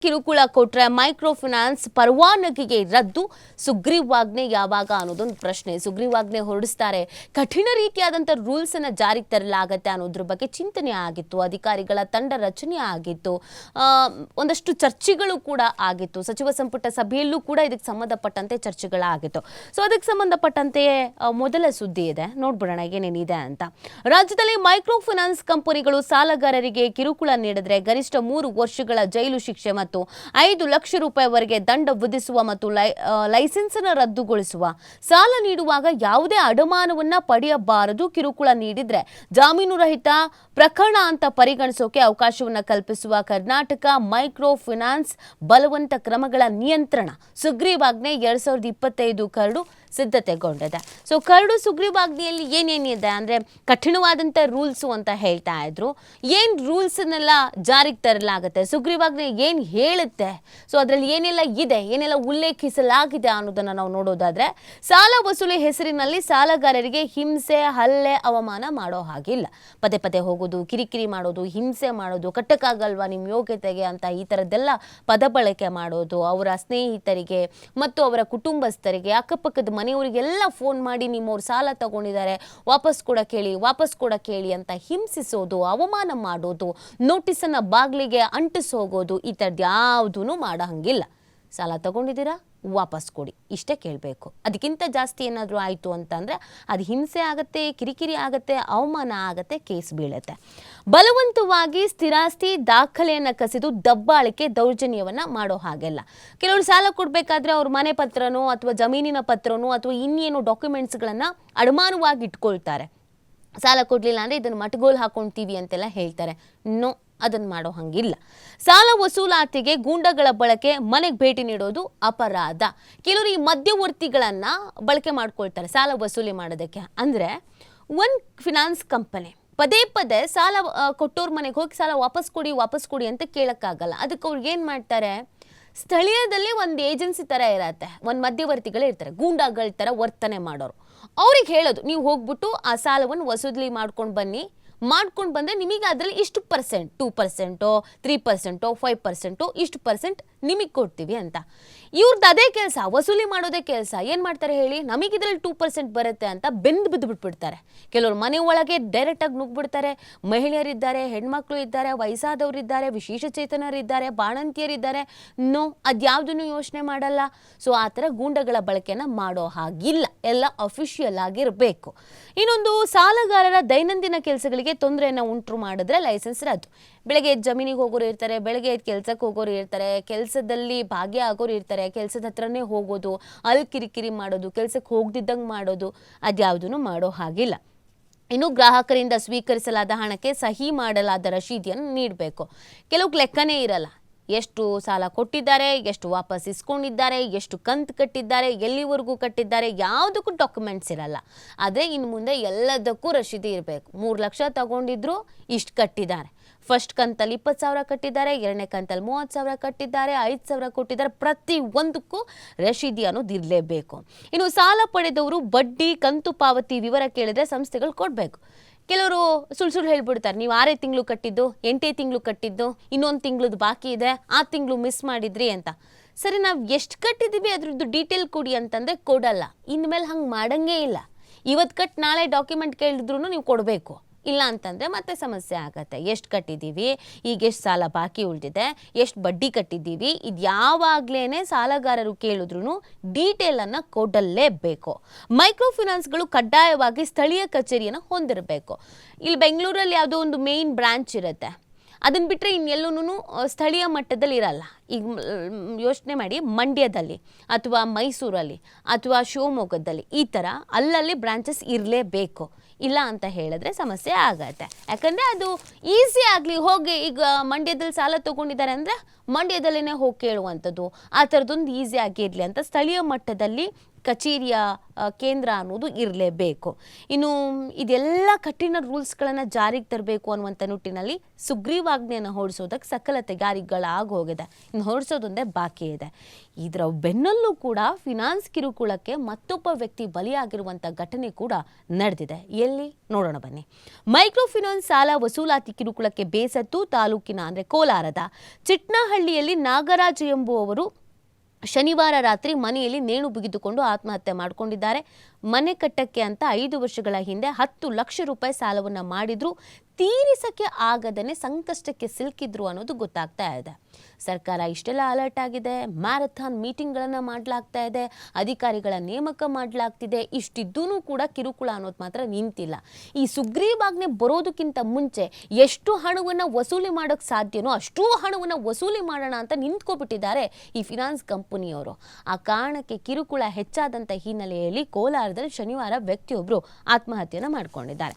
ಕಿರುಕುಳ ಕೊಟ್ರೆ micro finance ಪರವಾನಗಿಗೆ ರದ್ದು ಸುಗ್ರೀವಾಜ್ಞೆ ಯಾವಾಗ ಅನ್ನೋದೊಂದು ಪ್ರಶ್ನೆ. ಸುಗ್ರೀವಾಜ್ಞೆ ಹೊರಡಿಸ್ತಾರೆ, ಕಠಿಣ ರೀತಿಯಾದಂಥ ರೂಲ್ಸ್ ಅನ್ನು ಜಾರಿಗೆ ತರಲಾಗತ್ತೆ ಅನ್ನೋದ್ರ ಬಗ್ಗೆ ಚಿಂತನೆ ಆಗಿತ್ತು. ಅಧಿಕಾರಿಗಳ ತಂಡ ರಚನೆ ಆಗಿತ್ತು, ಒಂದಷ್ಟು ಚರ್ಚೆಗಳು ಕೂಡ ಆಗಿತ್ತು. ಸಚಿವ ಸಂಪುಟ ಸಭೆಯಲ್ಲೂ ಕೂಡ ಇದಕ್ಕೆ ಸಂಬಂಧಪಟ್ಟಂತೆ ಚರ್ಚೆಗಳಾಗಿತ್ತು. ಸೊ ಅದಕ್ಕೆ ಸಂಬಂಧಪಟ್ಟಂತೆ ಮೊದಲ ಸುದ್ದಿ ಇದೆ, ನೋಡ್ಬಿಡೋಣ ಏನೇನಿದೆ ಅಂತ. ರಾಜ್ಯದಲ್ಲಿ ಮೈಕ್ರೋ ಫೈನಾನ್ಸ್ ಕಂಪನಿಗಳು ಸಾಲಗಾರರಿಗೆ ಕಿರುಕುಳ ನೀಡಿದ್ರೆ ಗರಿಷ್ಠ 3 ವರ್ಷಗಳ ಜೈಲು ಶಿಕ್ಷೆ ಮತ್ತು 5 ಲಕ್ಷ ರೂಪಾಯಿವರೆಗೆ ದಂಡ ವಿಧಿಸುವ ಮತ್ತು ಲೈಸೆನ್ಸ್ ಅನ್ನು ರದ್ದುಗೊಳಿಸುವ, ಸಾಲ ನೀಡುವಾಗ ಯಾವುದೇ ಅಡಮಾನವನ್ನ ಪಡೆಯಬಾರದು, ಕಿರುಕುಳ ನೀಡಿದ್ರೆ ಜಾಮೀನು ರಹಿತ ಪ್ರಕರಣ ಅಂತ ಪರಿಗಣಿಸೋಕೆ ಅವಕಾಶವನ್ನ ಕಲ್ಪಿಸುವ ಕರ್ನಾಟಕ ಮೈಕ್ರೋ ಫೈನಾನ್ಸ್ ಬಲವಂತ ಕ್ರಮಗಳ ನಿಯಂತ್ರಣ ಸುಗ್ರೀವಾಜ್ಞೆ 2025 ಕರಡು ಸಿದ್ಧತೆಗೊಂಡಿದೆ. ಸೊ ಕರಡು ಸುಗ್ರೀವಾಜ್ಞೆಯಲ್ಲಿ ಏನೇನಿದೆ ಅಂದ್ರೆ ಕಠಿಣವಾದಂಥ ರೂಲ್ಸು ಅಂತ ಹೇಳ್ತಾ ಇದ್ರು. ಏನು ರೂಲ್ಸನ್ನೆಲ್ಲ ಜಾರಿಗೆ ತರಲಾಗುತ್ತೆ, ಸುಗ್ರೀವಾಜ್ಞೆ ಏನು ಹೇಳುತ್ತೆ, ಸೊ ಅದರಲ್ಲಿ ಏನೆಲ್ಲ ಇದೆ, ಏನೆಲ್ಲ ಉಲ್ಲೇಖಿಸಲಾಗಿದೆ ಅನ್ನೋದನ್ನು ನಾವು ನೋಡೋದಾದ್ರೆ, ಸಾಲ ವಸೂಲಿ ಹೆಸರಿನಲ್ಲಿ ಸಾಲಗಾರರಿಗೆ ಹಿಂಸೆ, ಹಲ್ಲೆ, ಅವಮಾನ ಮಾಡೋ ಹಾಗಿಲ್ಲ. ಪದೇ ಪದೇ ಹೋಗೋದು, ಕಿರಿಕಿರಿ ಮಾಡೋದು, ಹಿಂಸೆ ಮಾಡೋದು, ಕಟ್ಟಕ್ಕಾಗಲ್ವಾ ನಿಮ್ಮ ಯೋಗ್ಯತೆಗೆ ಅಂತ ಈ ಥರದ್ದೆಲ್ಲ ಪದ ಬಳಕೆ ಮಾಡೋದು, ಅವರ ಸ್ನೇಹಿತರಿಗೆ ಮತ್ತು ಅವರ ಕುಟುಂಬಸ್ಥರಿಗೆ, ಅಕ್ಕಪಕ್ಕದ ಮನೆಯವರಿಗೆಲ್ಲ ಫೋನ್ ಮಾಡಿ ನಿಮ್ಮವ್ರು ಸಾಲ ತಗೊಂಡಿದ್ದಾರೆ ವಾಪಸ್ ಕೊಡಕ್ಕೆ ಹೇಳಿ ಅಂತ ಹಿಂಸಿಸೋದು, ಅವಮಾನ ಮಾಡೋದು, ನೋಟಿಸನ್ನು ಬಾಗಿಲಿಗೆ ಅಂಟಿಸೋಗೋದು, ಈ ಥರದ್ದು ಯಾವುದೂ ಮಾಡೋ ಹಂಗಿಲ್ಲ. ಸಾಲ ತಗೊಂಡಿದ್ದೀರಾ ವಾಪಸ್ ಕೊಡಿ, ಇಷ್ಟೇ ಕೇಳಬೇಕು. ಅದಕ್ಕಿಂತ ಜಾಸ್ತಿ ಏನಾದರೂ ಆಯಿತು ಅಂತಂದರೆ ಅದು ಹಿಂಸೆ ಆಗುತ್ತೆ, ಕಿರಿಕಿರಿ ಆಗುತ್ತೆ, ಅವಮಾನ ಆಗುತ್ತೆ, ಕೇಸ್ ಬೀಳುತ್ತೆ. ಬಲವಂತವಾಗಿ ಸ್ಥಿರಾಸ್ತಿ ದಾಖಲೆಯನ್ನು ಕಸಿದು ದಬ್ಬಾಳಿಕೆ, ದೌರ್ಜನ್ಯವನ್ನು ಮಾಡೋ ಹಾಗೆಲ್ಲ. ಕೆಲವರು ಸಾಲ ಕೊಡಬೇಕಾದ್ರೆ ಅವ್ರ ಮನೆ ಪತ್ರನೋ ಅಥವಾ ಜಮೀನಿನ ಪತ್ರನೋ ಅಥವಾ ಇನ್ನೇನು ಡಾಕ್ಯುಮೆಂಟ್ಸ್ಗಳನ್ನು ಅಡಮಾನವಾಗಿ ಇಟ್ಕೊಳ್ತಾರೆ. ಸಾಲ ಕೊಡಲಿಲ್ಲ ಅಂದರೆ ಇದನ್ನು ಮಟ್ಗೋಲು ಹಾಕೊಳ್ತೀವಿ ಅಂತೆಲ್ಲ ಹೇಳ್ತಾರೆ. ನೋ, ಅದನ್ನು ಮಾಡೋ ಹಂಗಿಲ್ಲ. ಸಾಲ ವಸೂಲಾತಿಗೆ ಗೂಂಡಗಳ ಬಳಕೆ, ಮನೆಗೆ ಭೇಟಿ ನೀಡೋದು ಅಪರಾಧ. ಕೆಲವರು ಈ ಮಧ್ಯವರ್ತಿಗಳನ್ನು ಬಳಕೆ ಮಾಡ್ಕೊಳ್ತಾರೆ ಸಾಲ ವಸೂಲಿ ಮಾಡೋದಕ್ಕೆ. ಅಂದರೆ ಒಂದು ಫಿನಾನ್ಸ್ ಕಂಪನಿ ಪದೇ ಪದೇ ಸಾಲ ಕೊಟ್ಟೋರ್ ಮನೆಗೆ ಹೋಗಿ ಸಾಲ ವಾಪಸ್ ಕೊಡಿ ಅಂತ ಕೇಳೋಕ್ಕಾಗಲ್ಲ. ಅದಕ್ಕೆ ಅವ್ರಿಗೆ ಏನು ಮಾಡ್ತಾರೆ, ಸ್ಥಳೀಯದಲ್ಲಿ ಒಂದು ಏಜೆನ್ಸಿ ಥರ ಇರತ್ತೆ, ಒಂದು ಮಧ್ಯವರ್ತಿಗಳೇ ಇರ್ತಾರೆ, ಗೂಂಡಾಗಳ ಥರ ವರ್ತನೆ ಮಾಡೋರು. ಅವ್ರಿಗೆ ಹೇಳೋದು, ನೀವು ಹೋಗ್ಬಿಟ್ಟು ಆ ಸಾಲವನ್ನು ವಸೂಲಿ ಮಾಡ್ಕೊಂಡು ಬಂದರೆ ನಿಮಗೆ ಅದರಲ್ಲಿ ಇಷ್ಟು ಪರ್ಸೆಂಟ್, 2%, 3%, 5%, ಇಷ್ಟು ಪರ್ಸೆಂಟ್ ನಿಮಗೆ ಕೊಡ್ತೀವಿ ಅಂತ. ಇವ್ರದ್ದು ಅದೇ ಕೆಲಸ, ವಸೂಲಿ ಮಾಡೋದೇ ಕೆಲಸ. ಏನು ಮಾಡ್ತಾರೆ ಹೇಳಿ, ನಮಗೆ ಇದರಲ್ಲಿ 2% ಬರುತ್ತೆ ಅಂತ ಬಿದ್ದು ಬಿಟ್ಬಿಡ್ತಾರೆ. ಕೆಲವರು ಮನೆ ಒಳಗೆ ಡೈರೆಕ್ಟಾಗಿ ನುಗ್ಬಿಡ್ತಾರೆ. ಮಹಿಳೆಯರಿದ್ದಾರೆ, ಹೆಣ್ಮಕ್ಳು ಇದ್ದಾರೆ, ವಯಸ್ಸಾದವರಿದ್ದಾರೆ, ವಿಶೇಷಚೇತನರಿದ್ದಾರೆ, ಬಾಣಂತಿಯರಿದ್ದಾರೆ. ನೋ, ಅದ್ಯಾವುದನ್ನು ಯೋಚನೆ ಮಾಡಲ್ಲ. ಸೊ ಆ ಥರ ಗೂಂಡಗಳ ಬಳಕೆಯನ್ನು ಮಾಡೋ ಹಾಗಿಲ್ಲ, ಎಲ್ಲ ಅಫಿಷಿಯಲ್ ಆಗಿರಬೇಕು. ಇನ್ನೊಂದು, ಸಾಲಗಾರರ ದೈನಂದಿನ ಕೆಲಸಗಳಿಗೆ ತೊಂದರೆಯನ್ನು ಉಂಟು ಮಾಡಿದ್ರೆ ಲೈಸೆನ್ಸ್ ರದ್ದು. ಬೆಳಗ್ಗೆ ಜಮೀನಿಗೆ ಹೋಗೋರು ಇರ್ತಾರೆ, ಬೆಳಗ್ಗೆ ಕೆಲಸಕ್ಕೆ ಹೋಗೋರು ಇರ್ತಾರೆ, ಕೆಲಸದಲ್ಲಿ ಭಾಗಿಯಾಗೋರು ಇರ್ತಾರೆ, ಕೆಲಸದ ಹತ್ರನೇ ಹೋಗೋದು, ಅಲ್ಲಿ ಕಿರಿಕಿರಿ ಮಾಡೋದು, ಕೆಲಸಕ್ಕೆ ಹೋಗ್ದಿದ್ದಂಗೆ ಮಾಡೋದು, ಅದ್ಯಾವುದೂ ಮಾಡೋ ಹಾಗಿಲ್ಲ. ಇನ್ನು ಗ್ರಾಹಕರಿಂದ ಸ್ವೀಕರಿಸಲಾದ ಹಣಕ್ಕೆ ಸಹಿ ಮಾಡಲಾದ ರಶೀದಿಯನ್ನು ನೀಡಬೇಕು. ಕೆಲವು ಲೆಕ್ಕನೇ ಇರಲ್ಲ, ಎಷ್ಟು ಸಾಲ ಕೊಟ್ಟಿದ್ದಾರೆ, ಎಷ್ಟು ವಾಪಸ್ ಇಸ್ಕೊಂಡಿದ್ದಾರೆ, ಎಷ್ಟು ಕಂತು ಕಟ್ಟಿದ್ದಾರೆ, ಎಲ್ಲಿವರೆಗೂ ಕಟ್ಟಿದ್ದಾರೆ, ಯಾವುದಕ್ಕೂ ಡಾಕ್ಯುಮೆಂಟ್ಸ್ ಇರಲ್ಲ. ಆದರೆ ಇನ್ನು ಮುಂದೆ ಎಲ್ಲದಕ್ಕೂ ರಶೀದಿ ಇರಬೇಕು. 3 ಲಕ್ಷ ತಗೊಂಡಿದ್ರು, ಇಷ್ಟು ಕಟ್ಟಿದ್ದಾರೆ, ಫಸ್ಟ್ ಕಂತಲ್ಲಿ 20,000 ಕಟ್ಟಿದ್ದಾರೆ, ಎರಡನೇ ಕಂತಲ್ಲಿ 30,000 ಕಟ್ಟಿದ್ದಾರೆ, 5,000 ಕೊಟ್ಟಿದ್ದಾರೆ, ಪ್ರತಿ ಒಂದಕ್ಕೂ ರಶೀದಿ ಅನ್ನೋದು ಇರಲೇಬೇಕು. ಇನ್ನು ಸಾಲ ಪಡೆದವರು ಬಡ್ಡಿ, ಕಂತು ಪಾವತಿ ವಿವರ ಕೇಳಿದ್ರೆ ಸಂಸ್ಥೆಗಳು ಕೊಡಬೇಕು. ಕೆಲವರು ಸುಳ್ಳು ಹೇಳ್ಬಿಡ್ತಾರೆ, ನೀವು 6 ತಿಂಗಳು ಕಟ್ಟಿದ್ದು, 8 ತಿಂಗಳು ಕಟ್ಟಿದ್ದು, ಇನ್ನೊಂದು ತಿಂಗಳದ್ದು ಬಾಕಿ ಇದೆ, ಆ ತಿಂಗಳು ಮಿಸ್ ಮಾಡಿದ್ರಿ ಅಂತ. ಸರಿ, ನಾವು ಎಷ್ಟು ಕಟ್ಟಿದ್ದೀವಿ ಅದ್ರದ್ದು ಡೀಟೇಲ್ ಕೊಡಿ ಅಂತಂದರೆ ಕೊಡಲ್ಲ. ಇನ್ಮೇಲೆ ಹಂಗೆ ಮಾಡಂಗೇ ಇಲ್ಲ. ಇವತ್ತು ಕಟ್ ನಾಳೆ ಡಾಕ್ಯುಮೆಂಟ್ ಕೇಳಿದ್ರು ನೀವು ಕೊಡಬೇಕು, ಇಲ್ಲ ಅಂತಂದರೆ ಮತ್ತೆ ಸಮಸ್ಯೆ ಆಗತ್ತೆ. ಎಷ್ಟು ಕಟ್ಟಿದ್ದೀವಿ, ಈಗ ಎಷ್ಟು ಸಾಲ ಬಾಕಿ ಉಳಿದಿದೆ, ಎಷ್ಟು ಬಡ್ಡಿ ಕಟ್ಟಿದ್ದೀವಿ, ಇದು ಯಾವಾಗಲೇ ಸಾಲಗಾರರು ಕೇಳಿದ್ರು ಡೀಟೇಲನ್ನು ಕೊಡಲೇಬೇಕು. ಮೈಕ್ರೋ ಫೈನಾನ್ಸ್ಗಳು ಕಡ್ಡಾಯವಾಗಿ ಸ್ಥಳೀಯ ಕಚೇರಿಯನ್ನು ಹೊಂದಿರಬೇಕು. ಇಲ್ಲಿ ಬೆಂಗಳೂರಲ್ಲಿ ಯಾವುದೋ ಒಂದು ಮೇನ್ ಬ್ರಾಂಚ್ ಇರುತ್ತೆ, ಅದನ್ನು ಬಿಟ್ಟರೆ ಇನ್ನೆಲ್ಲೂ ಸ್ಥಳೀಯ ಮಟ್ಟದಲ್ಲಿ ಇರಲ್ಲ. ಈಗ ಯೋಚನೆ ಮಾಡಿ, ಮಂಡ್ಯದಲ್ಲಿ ಅಥವಾ ಮೈಸೂರಲ್ಲಿ ಅಥವಾ ಶಿವಮೊಗ್ಗದಲ್ಲಿ ಈ ಥರ ಅಲ್ಲಲ್ಲಿ ಬ್ರಾಂಚಸ್ ಇರಲೇಬೇಕು. ಇಲ್ಲ ಅಂತ ಹೇಳಿದ್ರೆ ಸಮಸ್ಯೆ ಆಗತ್ತೆ. ಯಾಕಂದರೆ ಅದು ಈಸಿ ಆಗಲಿ, ಹೋಗಿ ಈಗ ಮಂಡ್ಯದಲ್ಲಿ ಸಾಲ ತೊಗೊಂಡಿದ್ದಾರೆ ಅಂದರೆ ಮಂಡ್ಯದಲ್ಲೇ ಹೋಗಿ ಕೇಳುವಂಥದ್ದು, ಆ ಥರದೊಂದು ಈಸಿ ಆಗಿರಲಿ ಅಂತ ಸ್ಥಳೀಯ ಮಟ್ಟದಲ್ಲಿ ಕಚೇರಿಯ ಕೇಂದ್ರ ಅನ್ನೋದು ಇರಲೇಬೇಕು. ಇನ್ನು ಇದೆಲ್ಲ ಕಠಿಣ ರೂಲ್ಸ್ಗಳನ್ನು ಜಾರಿಗೆ ತರಬೇಕು ಅನ್ನುವಂಥ ನಿಟ್ಟಿನಲ್ಲಿ ಸುಗ್ರೀವಾಜ್ಞೆಯನ್ನು ಹೊರಡಿಸೋದಕ್ಕೆ ಸಕಲ ತಯಾರಿಗಳಾಗೋಗಿದೆ. ಇನ್ನು ಹೊರಡಿಸೋದೊಂದೇ ಬಾಕಿ ಇದೆ. ಇದರ ಬೆನ್ನಲ್ಲೂ ಕೂಡ ಫಿನಾನ್ಸ್ ಕಿರುಕುಳಕ್ಕೆ ಮತ್ತೊಬ್ಬ ವ್ಯಕ್ತಿ ಬಲಿಯಾಗಿರುವಂಥ ಘಟನೆ ಕೂಡ ನಡೆದಿದೆ. ಎಲ್ಲಿ ನೋಡೋಣ ಬನ್ನಿ. ಮೈಕ್ರೋ ಫಿನಾನ್ಸ್ ಸಾಲ ವಸೂಲಾತಿ ಕಿರುಕುಳಕ್ಕೆ ಬೇಸತ್ತು ತಾಲೂಕಿನ ಅಂದರೆ ಕೋಲಾರದ ಚಿಟ್ನಹಳ್ಳಿಯಲ್ಲಿ ನಾಗರಾಜ್ ಎಂಬುವವರು ಶನಿವಾರ ರಾತ್ರಿ ಮನೆಯಲ್ಲಿ ನೇಣು ಬಿಗಿದುಕೊಂಡು ಆತ್ಮಹತ್ಯೆ ಮಾಡಿಕೊಂಡಿದ್ದಾರೆ. ಮನೆ ಕಟ್ಟಕ್ಕೆ ಅಂತ 5 ವರ್ಷಗಳ ಹಿಂದೆ 10 ಲಕ್ಷ ರೂಪಾಯಿ ಸಾಲವನ್ನು ಮಾಡಿದ್ರು. ತೀರಿಸಕ್ಕೆ ಆಗದೇ ಸಂಕಷ್ಟಕ್ಕೆ ಸಿಲುಕಿದ್ರು ಅನ್ನೋದು ಗೊತ್ತಾಗ್ತಾ ಇದೆ. ಸರ್ಕಾರ ಇಷ್ಟೆಲ್ಲ ಅಲರ್ಟ್ ಆಗಿದೆ, ಮ್ಯಾರಥಾನ್ ಮೀಟಿಂಗ್ಗಳನ್ನು ಮಾಡಲಾಗ್ತಾ ಇದೆ, ಅಧಿಕಾರಿಗಳ ನೇಮಕ ಮಾಡಲಾಗ್ತಿದೆ. ಇಷ್ಟಿದ್ದೂ ಕೂಡ ಕಿರುಕುಳ ಅನ್ನೋದು ಮಾತ್ರ ನಿಂತಿಲ್ಲ. ಈ ಸುಗ್ರೀವಾಜ್ಞೆ ಬರೋದಕ್ಕಿಂತ ಮುಂಚೆ ಎಷ್ಟು ಹಣವನ್ನು ವಸೂಲಿ ಮಾಡೋಕ್ಕೆ ಸಾಧ್ಯನೋ ಅಷ್ಟೂ ಹಣವನ್ನು ವಸೂಲಿ ಮಾಡೋಣ ಅಂತ ನಿಂತ್ಕೊಬಿಟ್ಟಿದ್ದಾರೆ ಈ ಫಿನಾನ್ಸ್ ಕಂಪನಿಯವರು. ಆ ಕಾರಣಕ್ಕೆ ಕಿರುಕುಳ ಹೆಚ್ಚಾದಂಥ ಹಿನ್ನೆಲೆಯಲ್ಲಿ ಕೋಲಾರದಲ್ಲಿ ಶನಿವಾರ ವ್ಯಕ್ತಿಯೊಬ್ಬರು ಆತ್ಮಹತ್ಯೆಯನ್ನು ಮಾಡಿಕೊಂಡಿದ್ದಾರೆ.